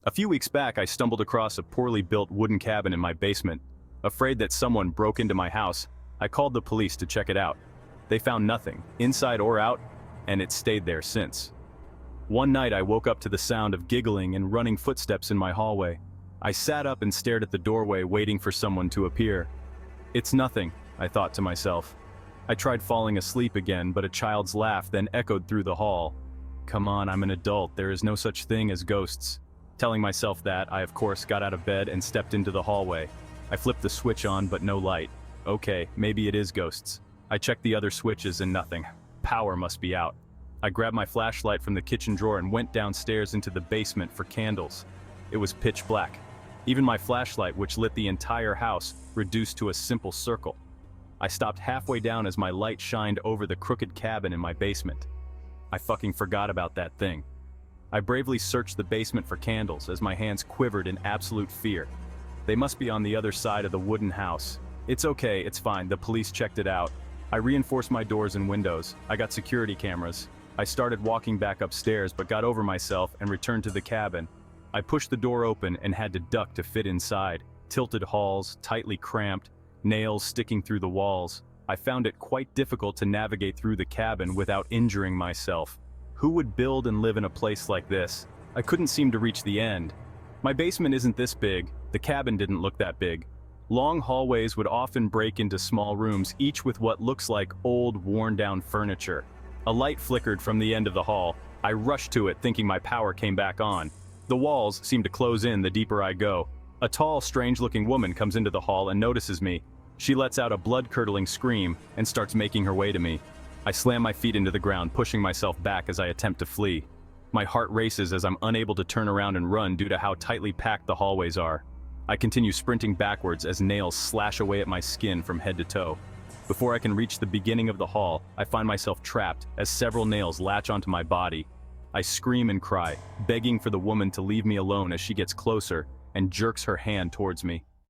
A few weeks back, I stumbled across a poorly built wooden cabin in my basement. Afraid that someone broke into my house, I called the police to check it out. They found nothing, inside or out, and it stayed there since. One night I woke up to the sound of giggling and running footsteps in my hallway. I sat up and stared at the doorway, waiting for someone to appear. It's nothing, I thought to myself. I tried falling asleep again, but a child's laugh then echoed through the hall. Come on, I'm an adult, there is no such thing as ghosts. Telling myself that, I of course got out of bed and stepped into the hallway. I flipped the switch on, but no light. Okay, maybe it is ghosts. I checked the other switches and nothing. Power must be out. I grabbed my flashlight from the kitchen drawer and went downstairs into the basement for candles. It was pitch black. Even my flashlight, which lit the entire house, reduced to a simple circle. I stopped halfway down as my light shined over the crooked cabin in my basement. I fucking forgot about that thing. I bravely searched the basement for candles as my hands quivered in absolute fear. They must be on the other side of the wooden house. It's okay, it's fine, the police checked it out. I reinforced my doors and windows. I got security cameras. I started walking back upstairs but got over myself and returned to the cabin. I pushed the door open and had to duck to fit inside. Tilted halls, tightly cramped, nails sticking through the walls. I found it quite difficult to navigate through the cabin without injuring myself. Who would build and live in a place like this? I couldn't seem to reach the end. My basement isn't this big. The cabin didn't look that big. Long hallways would often break into small rooms, each with what looks like old, worn-down furniture. A light flickered from the end of the hall. I rushed to it, thinking my power came back on. The walls seem to close in the deeper I go. A tall, strange-looking woman comes into the hall and notices me. She lets out a blood-curdling scream and starts making her way to me. I slam my feet into the ground, pushing myself back as I attempt to flee. My heart races as I'm unable to turn around and run due to how tightly packed the hallways are. I continue sprinting backwards as nails slash away at my skin from head to toe. Before I can reach the beginning of the hall, I find myself trapped as several nails latch onto my body. I scream and cry, begging for the woman to leave me alone as she gets closer and jerks her hand towards me.